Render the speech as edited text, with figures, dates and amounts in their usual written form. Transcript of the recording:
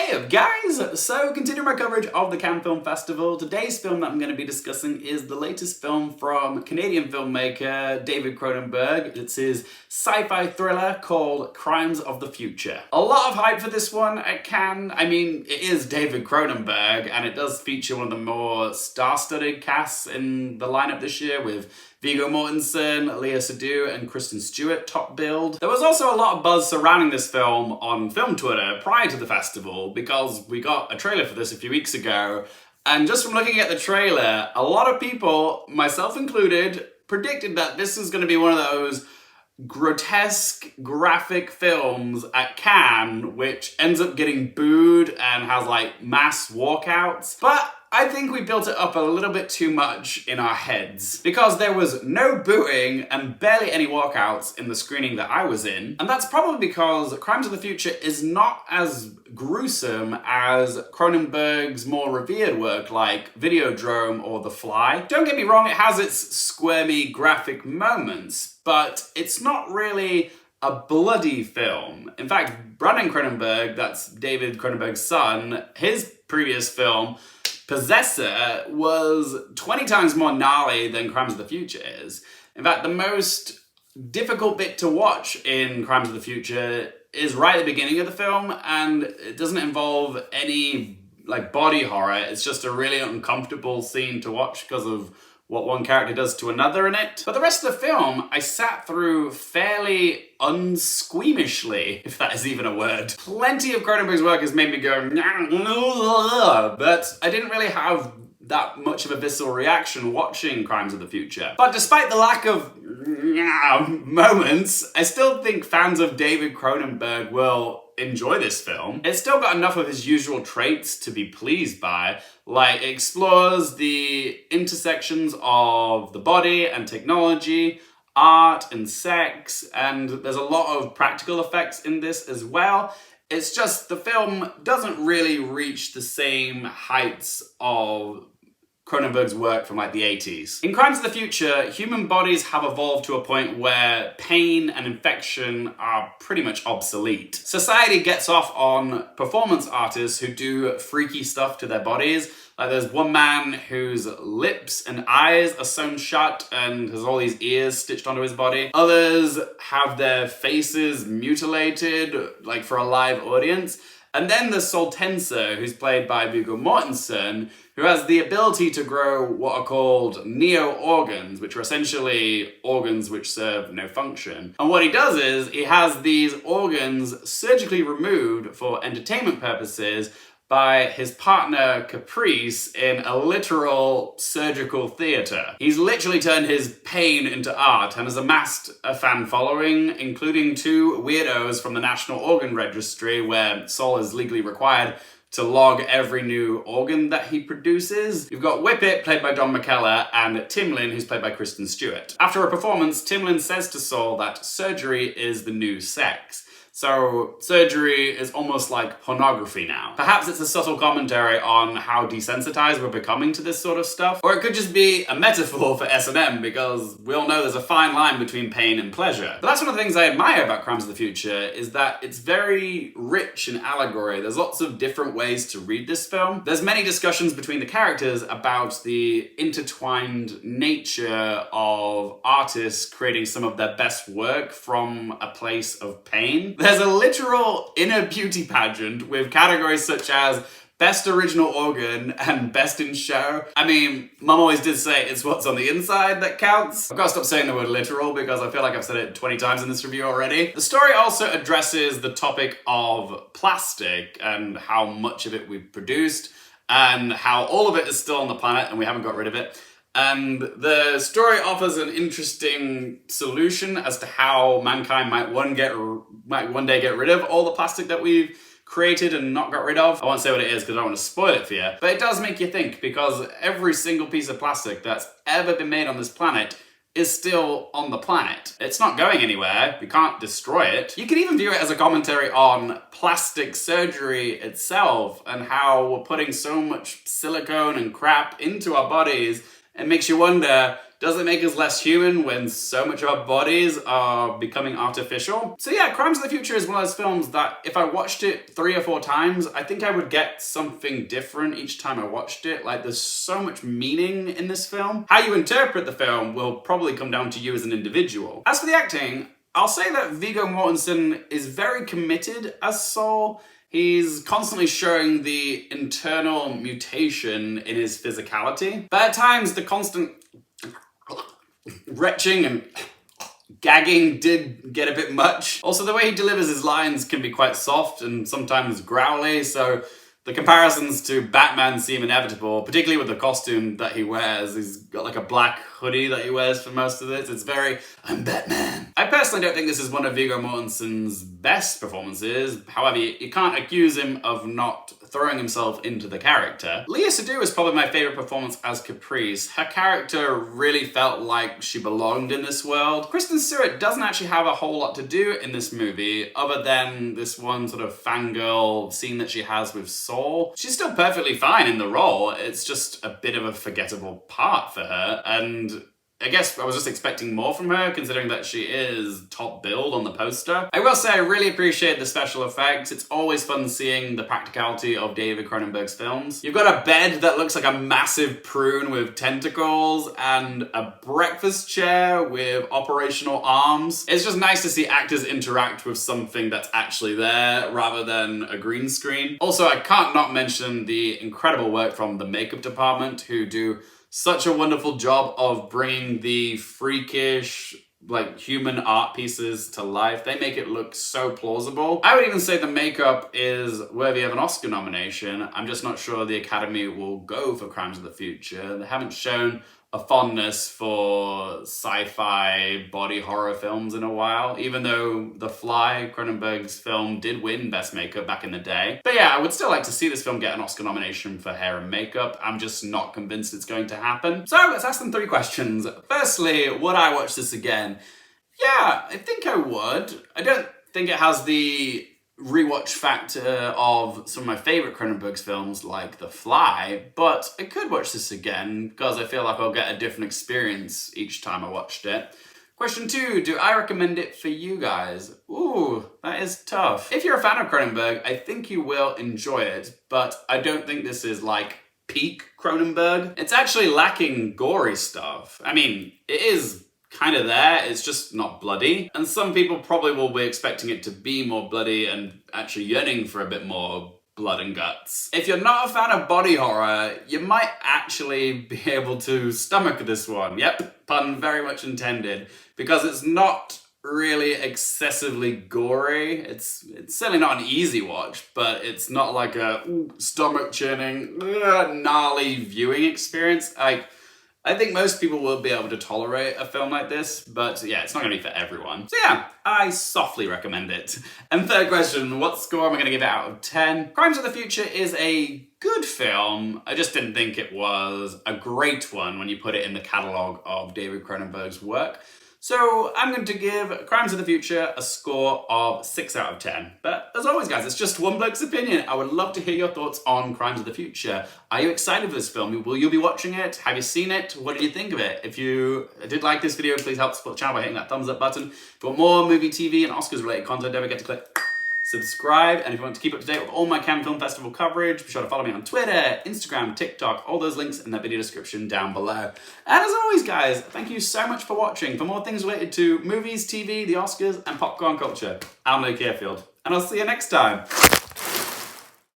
Hey up guys! So continuing my coverage of the Cannes Film Festival, today's film that I'm going to be discussing is the latest film from Canadian filmmaker David Cronenberg. It's his sci-fi thriller called Crimes of the Future. A lot of hype for this one at Cannes. I mean, it is David Cronenberg and it does feature one of the more star-studded casts in the lineup this year with Viggo Mortensen, Sedoux, and Kristen Stewart top billed. There was also a lot of buzz surrounding this film on film Twitter prior to the festival because we got a trailer for this a few weeks ago, and just from looking at the trailer, a lot of people, myself included, predicted that this is going to be one of those grotesque, graphic films at Cannes, which ends up getting booed and has like mass walkouts. But I think we built it up a little bit too much in our heads because there was no booing and barely any walkouts in the screening that I was in. And that's probably because Crimes of the Future is not as gruesome as Cronenberg's more revered work like Videodrome or The Fly. Don't get me wrong, it has its squirmy graphic moments, but it's not really a bloody film. In fact, Brandon Cronenberg, that's David Cronenberg's son, his previous film, Possessor, was 20 times more gnarly than Crimes of the Future is. In fact, the most difficult bit to watch in Crimes of the Future is right at the beginning of the film, and it doesn't involve any like body horror. It's just a really uncomfortable scene to watch because of what one character does to another in it. But the rest of the film, I sat through fairly unsqueamishly, if that is even a word. Plenty of Cronenberg's work has made me go, but I didn't really have that much of a visceral reaction watching Crimes of the Future. But despite the lack of moments, I still think fans of David Cronenberg will enjoy this film. It's still got enough of his usual traits to be pleased by, like it explores the intersections of the body and technology, art and sex, and there's a lot of practical effects in this as well. It's just the film doesn't really reach the same heights of Cronenberg's work from like the 80s. In Crimes of the Future, human bodies have evolved to a point where pain and infection are pretty much obsolete. Society gets off on performance artists who do freaky stuff to their bodies. Like there's one man whose lips and eyes are sewn shut and has all these ears stitched onto his body. Others have their faces mutilated, like for a live audience. And then there's Saul Tenser, who's played by Viggo Mortensen, who has the ability to grow what are called neo-organs, which are essentially organs which serve no function. And what he does is, he has these organs surgically removed for entertainment purposes by his partner Caprice in a literal surgical theatre. He's literally turned his pain into art and has amassed a fan following, including two weirdos from the National Organ Registry, where Saul is legally required to log every new organ that he produces. You've got Whippet, played by Don McKellar, and Timlin, who's played by Kristen Stewart. After a performance, Timlin says to Saul that surgery is the new sex. So surgery is almost like pornography now. Perhaps it's a subtle commentary on how desensitized we're becoming to this sort of stuff. Or it could just be a metaphor for S&M, because we all know there's a fine line between pain and pleasure. But that's one of the things I admire about Crimes of the Future, is that it's very rich in allegory. There's lots of different ways to read this film. There's many discussions between the characters about the intertwined nature of artists creating some of their best work from a place of pain. There's a literal inner beauty pageant with categories such as Best Original Organ and Best in Show. I mean, Mum always did say it's what's on the inside that counts. I've got to stop saying the word literal because I feel like I've said it 20 times in this review already. The story also addresses the topic of plastic and how much of it we've produced and how all of it is still on the planet and we haven't got rid of it. And the story offers an interesting solution as to how mankind might one day get rid of all the plastic that we've created and not got rid of. I won't say what it is because I don't want to spoil it for you. But it does make you think, because every single piece of plastic that's ever been made on this planet is still on the planet. It's not going anywhere. We can't destroy it. You can even view it as a commentary on plastic surgery itself and how we're putting so much silicone and crap into our bodies. It makes you wonder, does it make us less human when so much of our bodies are becoming artificial? So yeah, Crimes of the Future is one of those films that if I watched it 3 or 4 times, I think I would get something different each time I watched it. Like, there's so much meaning in this film. How you interpret the film will probably come down to you as an individual. As for the acting, I'll say that Viggo Mortensen is very committed as Saul. He's constantly showing the internal mutation in his physicality. But at times, the constant retching and gagging did get a bit much. Also, the way he delivers his lines can be quite soft and sometimes growly, so the comparisons to Batman seem inevitable, particularly with the costume that he wears. He's got like a black hoodie that he wears for most of this. It's very, I'm Batman. I personally don't think this is one of Viggo Mortensen's best performances. However, you can't accuse him of not throwing himself into the character. Sedoux is probably my favorite performance as Caprice. Her character really felt like she belonged in this world. Kristen Stewart doesn't actually have a whole lot to do in this movie other than this one sort of fangirl scene that she has with Saul. She's still perfectly fine in the role. It's just a bit of a forgettable part for her, and I guess I was just expecting more from her, considering that she is top billed on the poster. I will say I really appreciate the special effects. It's always fun seeing the practicality of David Cronenberg's films. You've got a bed that looks like a massive prune with tentacles and a breakfast chair with operational arms. It's just nice to see actors interact with something that's actually there rather than a green screen. Also, I can't not mention the incredible work from the makeup department, who do such a wonderful job of bringing the freakish, like, human art pieces to life. They make it look so plausible. I would even say the makeup is worthy of an Oscar nomination. I'm just not sure the Academy will go for Crimes of the Future. They haven't shown a fondness for sci-fi body horror films in a while, even though The Fly, Cronenberg's film, did win Best Makeup back in the day. But yeah, I would still like to see this film get an Oscar nomination for hair and makeup. I'm just not convinced it's going to happen. So let's ask them 3 questions. Firstly, would I watch this again? Yeah, I think I would. I don't think it has the rewatch factor of some of my favourite Cronenberg's films like The Fly, but I could watch this again because I feel like I'll get a different experience each time I watched it. Question 2, do I recommend it for you guys? Ooh, that is tough. If you're a fan of Cronenberg, I think you will enjoy it, but I don't think this is like peak Cronenberg. It's actually lacking gory stuff. I mean, it is kind of there, it's just not bloody. And some people probably will be expecting it to be more bloody and actually yearning for a bit more blood and guts. If you're not a fan of body horror, you might actually be able to stomach this one. Yep, pun very much intended, because it's not really excessively gory. It's certainly not an easy watch, but it's not like a stomach churning, gnarly viewing experience. I think most people will be able to tolerate a film like this, but yeah, it's not going to be for everyone. So yeah, I softly recommend it. And third question, what score am I going to give it out of 10? Crimes of the Future is a good film. I just didn't think it was a great one when you put it in the catalogue of David Cronenberg's work. So I'm going to give Crimes of the Future a score of 6 out of 10. But as always, guys, it's just one bloke's opinion. I would love to hear your thoughts on Crimes of the Future. Are you excited for this film? Will you be watching it? Have you seen it? What did you think of it? If you did like this video, please help support the channel by hitting that thumbs up button. For more movie, TV, and Oscars related content, don't forget to click subscribe, and if you want to keep up to date with all my Cannes Film Festival coverage, be sure to follow me on Twitter, Instagram, TikTok, all those links in that video description down below. And as always, guys, thank you so much for watching. For more things related to movies, TV, the Oscars, and popcorn culture, I'm Luke Airfield, and I'll see you next time.